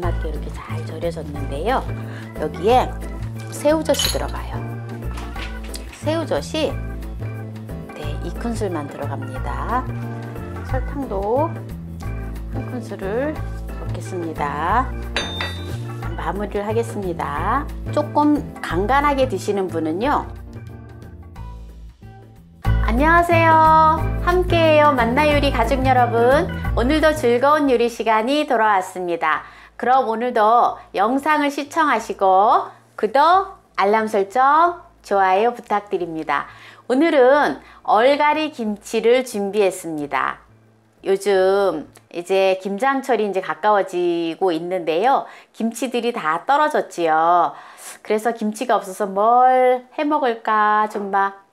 맞게 이렇게 잘 절여졌는데요. 여기에 새우젓이 들어가요. 새우젓이 2큰술만 들어갑니다. 설탕도 1큰술을 넣겠습니다. 마무리를 하겠습니다. 조금 간간하게 드시는 분은요. 안녕하세요. 함께해요 만나요리 가족 여러분. 오늘도 즐거운 요리 시간이 돌아왔습니다. 그럼 오늘도 영상을 시청하시고 구독, 알람 설정, 좋아요 부탁드립니다. 오늘은 얼갈이 김치를 준비했습니다. 요즘 이제 김장철이 이제 가까워지고 있는데요. 김치들이 다 떨어졌지요. 그래서 김치가 없어서 뭘 해 먹을까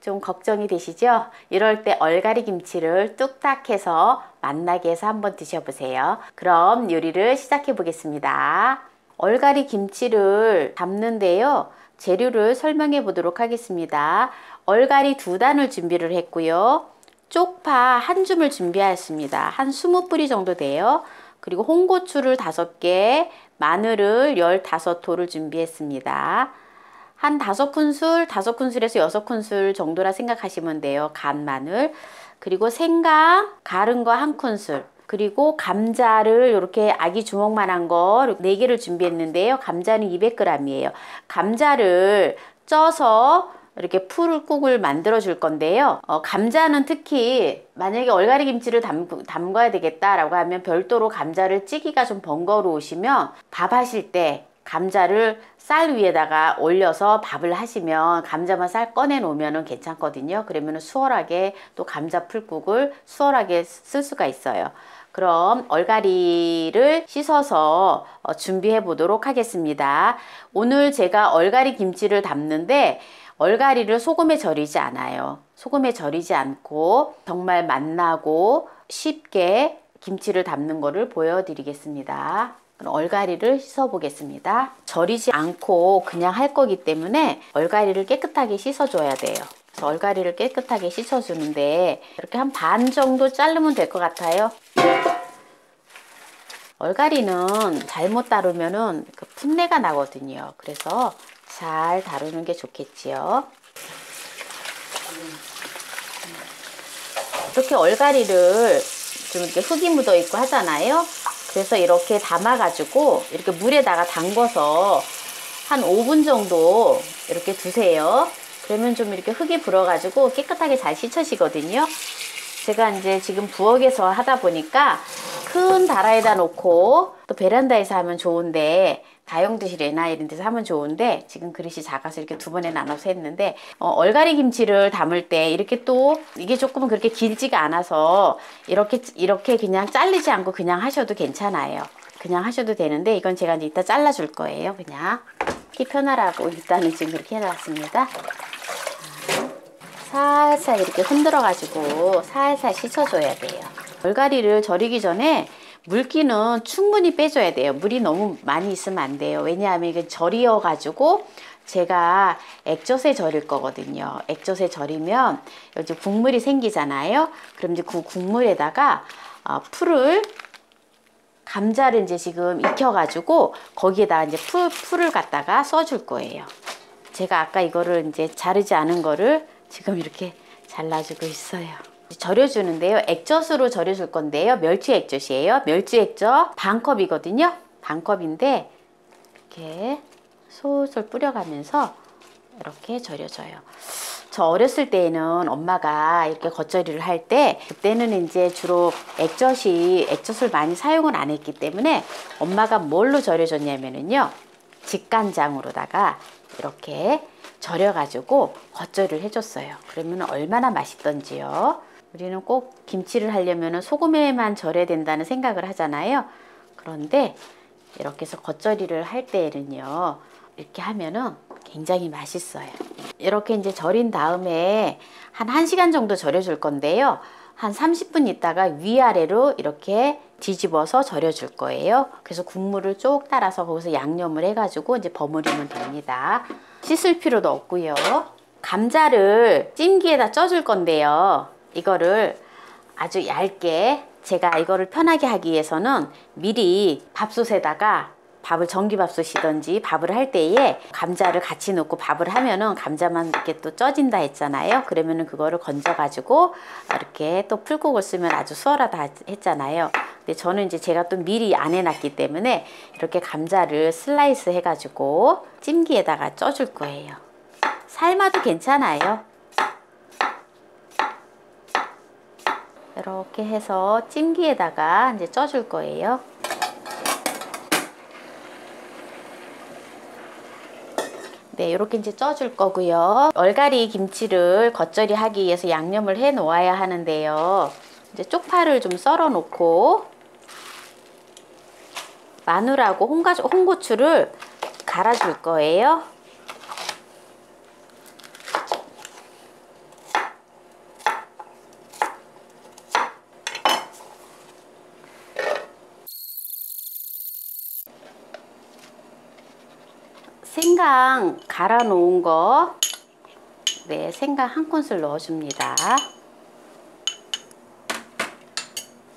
좀 걱정이 되시죠? 이럴 때 얼갈이 김치를 뚝딱 해서 맛나게 해서 한번 드셔보세요. 그럼 요리를 시작해 보겠습니다. 얼갈이 김치를 담는데요. 재료를 설명해 보도록 하겠습니다. 얼갈이 2단을 준비를 했고요. 쪽파 1줌을 준비하였습니다. 한 20뿌리 정도 돼요. 그리고 홍고추를 5개, 마늘을 15토를 준비했습니다. 한 5큰술, 5큰술에서 6큰술 정도라 생각하시면 돼요. 간 마늘. 그리고 생강, 갈은 거 1큰술. 그리고 감자를 이렇게 아기 주먹만한 거 4개를 준비했는데요. 감자는 200g이에요. 감자를 쪄서 이렇게 풀국을 만들어 줄 건데요. 감자는 특히 만약에 얼갈이 김치를 담가야 되겠다라고 하면 별도로 감자를 찌기가 좀 번거로우시면 밥 하실 때 감자를 쌀 위에다가 올려서 밥을 하시면 감자만 쌀 꺼내 놓으면 괜찮거든요. 그러면 수월하게 또 감자 풀국을 수월하게 쓸 수가 있어요. 그럼 얼갈이를 씻어서 준비해 보도록 하겠습니다. 오늘 제가 얼갈이 김치를 담는데 얼갈이를 소금에 절이지 않아요. 소금에 절이지 않고 정말 맛나고 쉽게 김치를 담는 거를 보여드리겠습니다. 그럼 얼갈이를 씻어 보겠습니다. 절이지 않고 그냥 할 거기 때문에 얼갈이를 깨끗하게 씻어 줘야 돼요. 그래서 얼갈이를 깨끗하게 씻어 주는데 이렇게 한 반 정도 자르면 될 것 같아요. 얼갈이는 잘못 다루면은 그 풋내가 나거든요. 그래서 잘 다루는 게 좋겠지요. 이렇게 얼갈이를 좀 이렇게 흙이 묻어 있고 하잖아요. 그래서 이렇게 담아 가지고 이렇게 물에다가 담궈서 한 5분 정도 이렇게 두세요. 그러면 좀 이렇게 흙이 불어 가지고 깨끗하게 잘 씻어지거든요. 제가 이제 지금 부엌에서 하다 보니까 큰 다라에다 놓고 또 베란다에서 하면 좋은데 다용도실이나 이런 데서 하면 좋은데 지금 그릇이 작아서 이렇게 2번에 나눠서 했는데 얼갈이 김치를 담을 때 이렇게 또 이게 조금은 그렇게 길지가 않아서 이렇게 그냥 자르지 않고 그냥 하셔도 괜찮아요. 그냥 하셔도 되는데 이건 제가 이제 이따 잘라 줄 거예요. 그냥 키 편하라고 일단은 지금 그렇게 해놨습니다. 살살 이렇게 흔들어 가지고 살살 씻어줘야 돼요. 얼갈이를 절이기 전에 물기는 충분히 빼줘야 돼요. 물이 너무 많이 있으면 안 돼요. 왜냐하면 이게 절이어 가지고 제가 액젓에 절일 거거든요. 액젓에 절이면 여기 국물이 생기잖아요. 그럼 이제 그 국물에다가 감자를 이제 지금 익혀 가지고 거기에다 이제 풀을 갖다가 써줄 거예요. 제가 아까 이거를 이제 자르지 않은 거를 지금 이렇게 잘라주고 있어요. 절여주는데요. 액젓으로 절여줄 건데요. 멸치 액젓이에요. 멸치 액젓 반컵이거든요. 반컵인데 이렇게 솔솔 뿌려가면서 이렇게 절여줘요. 저 어렸을 때에는 엄마가 이렇게 겉절이를 할 때 그때는 이제 주로 액젓을 많이 사용을 안 했기 때문에 엄마가 뭘로 절여줬냐면요. 직간장으로다가 이렇게 절여가지고 겉절이를 해줬어요. 그러면 얼마나 맛있던지요. 우리는 꼭 김치를 하려면 소금에만 절여야 된다는 생각을 하잖아요. 그런데 이렇게 해서 겉절이를 할 때는요. 이렇게 하면은 굉장히 맛있어요. 이렇게 이제 절인 다음에 한 1시간 정도 절여줄 건데요. 한 30분 있다가 위아래로 이렇게 뒤집어서 절여줄 거예요. 그래서 국물을 쭉 따라서 거기서 양념을 해가지고 이제 버무리면 됩니다. 씻을 필요도 없고요. 감자를 찜기에다 쪄줄 건데요. 이거를 아주 얇게 제가 이거를 편하게 하기 위해서는 미리 밥솥에다가 밥을 전기밥솥이든지 밥을 할 때에 감자를 같이 넣고 밥을 하면은 감자만 이렇게 또 쪄진다 했잖아요. 그러면은 그거를 건져 가지고 이렇게 또 풀국을 쓰면 아주 수월하다 했잖아요. 근데 저는 이제 제가 또 미리 안 해놨기 때문에 이렇게 감자를 슬라이스 해가지고 찜기에다가 쪄줄 거예요. 삶아도 괜찮아요. 이렇게 해서 찜기에다가 이제 쪄줄 거예요. 네, 이렇게 이제 쪄줄 거고요. 얼갈이 김치를 겉절이 하기 위해서 양념을 해 놓아야 하는데요. 이제 쪽파를 좀 썰어 놓고 마늘하고 홍고추를 갈아줄 거예요. 생강 갈아 놓은 거, 네, 생강 한 큰술 넣어줍니다.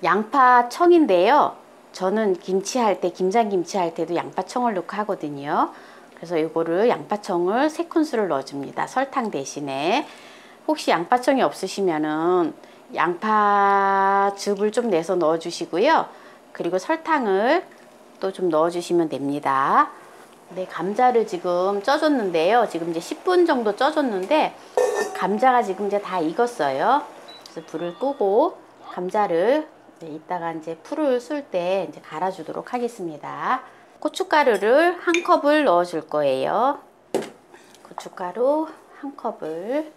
양파청인데요. 저는 김치할 때, 김장김치 할 때도 양파청을 넣고 하거든요. 그래서 이거를 양파청을 3큰술을 넣어줍니다. 설탕 대신에. 혹시 양파청이 없으시면은 양파즙을 좀 내서 넣어주시고요. 그리고 설탕을 또 좀 넣어주시면 됩니다. 네, 감자를 지금 쪄줬는데요. 지금 이제 10분 정도 쪄줬는데 감자가 지금 이제 다 익었어요. 그래서 불을 끄고 감자를 이따가 이제 풀을 쏠 때 이제 갈아주도록 하겠습니다. 고춧가루를 한 컵을 넣어줄 거예요. 고춧가루 한 컵을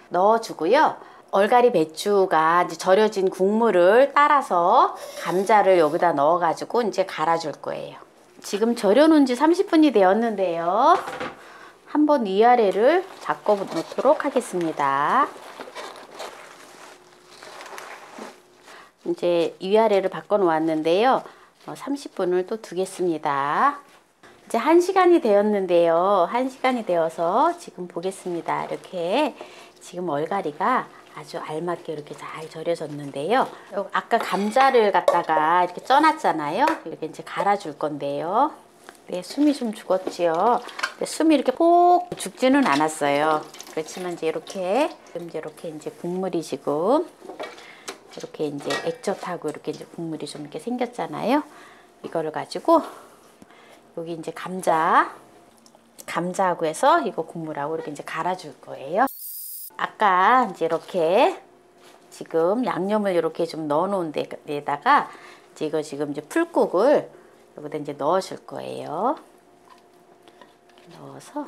넣어주고요. 얼갈이 배추가 이제 절여진 국물을 따라서 감자를 여기다 넣어가지고 이제 갈아줄 거예요. 지금 절여놓은 지 30분이 되었는데요. 한번 위아래를 바꿔 놓도록 하겠습니다. 이제 위아래를 바꿔 놓았는데요. 30분을 또 두겠습니다. 이제 1시간이 되었는데요. 1시간이 되어서 지금 보겠습니다. 이렇게 지금 얼갈이가 아주 알맞게 이렇게 잘 절여졌는데요. 아까 감자를 갖다가 이렇게 쪄놨잖아요. 이렇게 이제 갈아줄 건데요. 네, 숨이 좀 죽었지요. 근데 숨이 이렇게 폭 죽지는 않았어요. 그렇지만 이제 이렇게 이제 국물이 지금 이렇게 이제 액젓하고 이렇게 이제 국물이 좀 이렇게 생겼잖아요. 이거를 가지고 여기 이제 감자하고 해서 이거 국물하고 이렇게 이제 갈아줄 거예요. 아까 이제 이렇게 지금 양념을 이렇게 좀 넣어 놓은 데다가 이거 지금 이제 풀국을 여기다 이제 넣으실 거예요. 넣어서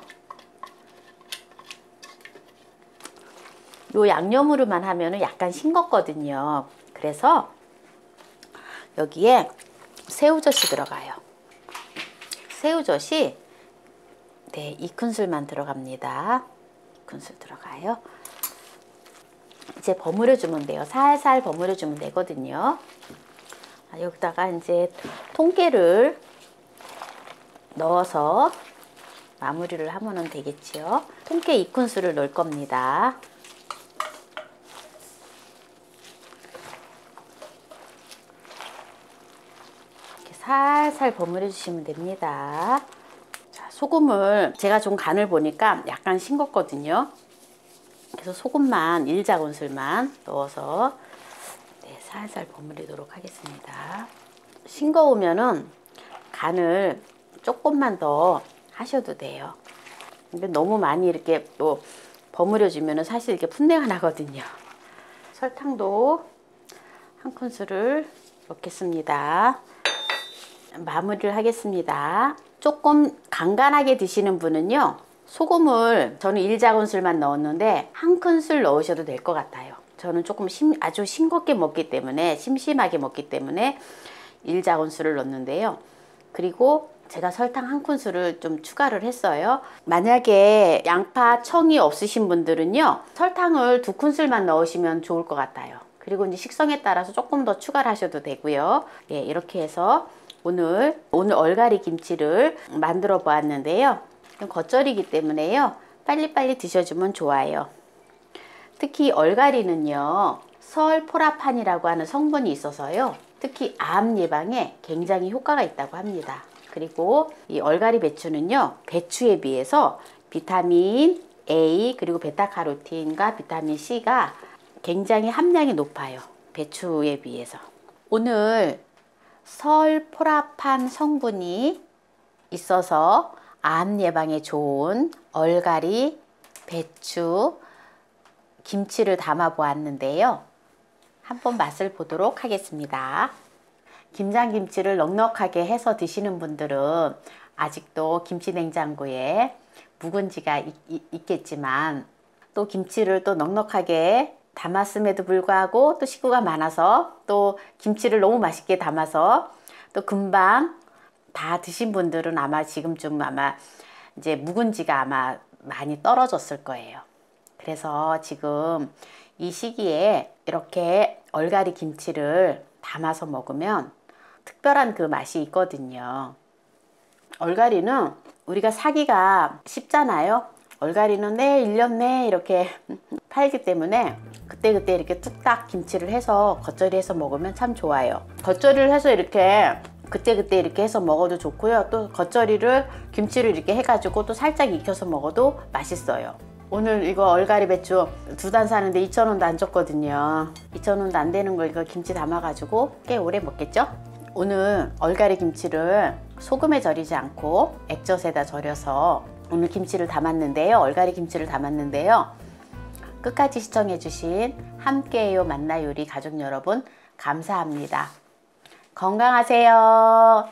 요 양념으로만 하면은 약간 싱겁거든요. 그래서 여기에 새우젓이 들어가요. 새우젓이 네, 2큰술만 들어갑니다. 2큰술 들어가요. 이제 버무려 주면 돼요. 살살 버무려 주면 되거든요. 여기다가 이제 통깨를 넣어서 마무리를 하면 되겠죠. 통깨 2큰술을 넣을 겁니다. 이렇게 살살 버무려 주시면 됩니다. 자, 소금을 제가 좀 간을 보니까 약간 싱겁거든요. 그래서 소금만 1작은술만 넣어서 네, 살살 버무리도록 하겠습니다. 싱거우면은 간을 조금만 더 하셔도 돼요. 근데 너무 많이 이렇게 또 버무려주면은 사실 이렇게 풋내가 나거든요. 설탕도 1큰술을 넣겠습니다. 마무리를 하겠습니다. 조금 간간하게 드시는 분은요, 소금을 저는 1작은술만 넣었는데 1큰술 넣으셔도 될 것 같아요. 저는 조금 아주 싱겁게 먹기 때문에, 심심하게 먹기 때문에 1작은술을 넣었는데요. 그리고 제가 설탕 1큰술을 좀 추가를 했어요. 만약에 양파, 청이 없으신 분들은요, 설탕을 2큰술만 넣으시면 좋을 것 같아요. 그리고 이제 식성에 따라서 조금 더 추가를 하셔도 되고요. 예, 이렇게 해서 오늘 얼갈이 김치를 만들어 보았는데요. 겉절이기 때문에요, 빨리빨리 드셔주면 좋아요. 특히 얼갈이는요, 설포라판이라고 하는 성분이 있어서요, 특히 암 예방에 굉장히 효과가 있다고 합니다. 그리고 이 얼갈이 배추는요, 배추에 비해서 비타민 A 그리고 베타카로틴과 비타민 C가 굉장히 함량이 높아요. 배추에 비해서. 오늘 설포라판 성분이 있어서 암 예방에 좋은 얼갈이, 배추, 김치를 담아 보았는데요. 한번 맛을 보도록 하겠습니다. 김장김치를 넉넉하게 해서 드시는 분들은 아직도 김치 냉장고에 묵은지가 있겠지만, 또 김치를 또 넉넉하게 담았음에도 불구하고 또 식구가 많아서 또 김치를 너무 맛있게 담아서 또 금방 다 드신 분들은 아마 지금쯤 아마 이제 묵은지가 아마 많이 떨어졌을 거예요. 그래서 지금 이 시기에 이렇게 얼갈이 김치를 담아서 먹으면 특별한 그 맛이 있거든요. 얼갈이는 우리가 사기가 쉽잖아요. 얼갈이는 1년 내에 이렇게 팔기 때문에 그때그때 이렇게 뚝딱 김치를 해서 겉절이 해서 먹으면 참 좋아요. 겉절이를 해서 이렇게 그때그때 이렇게 해서 먹어도 좋고요. 또 겉절이를 김치를 이렇게 해가지고 또 살짝 익혀서 먹어도 맛있어요. 오늘 이거 얼갈이 배추 2단 사는데 2,000원도 안 줬거든요. 2,000원도 안 되는 거 이거 김치 담아가지고 꽤 오래 먹겠죠? 오늘 얼갈이 김치를 소금에 절이지 않고 액젓에다 절여서 오늘 김치를 담았는데요. 얼갈이 김치를 담았는데요. 끝까지 시청해주신 함께해요 만나요리 가족 여러분 감사합니다. 건강하세요.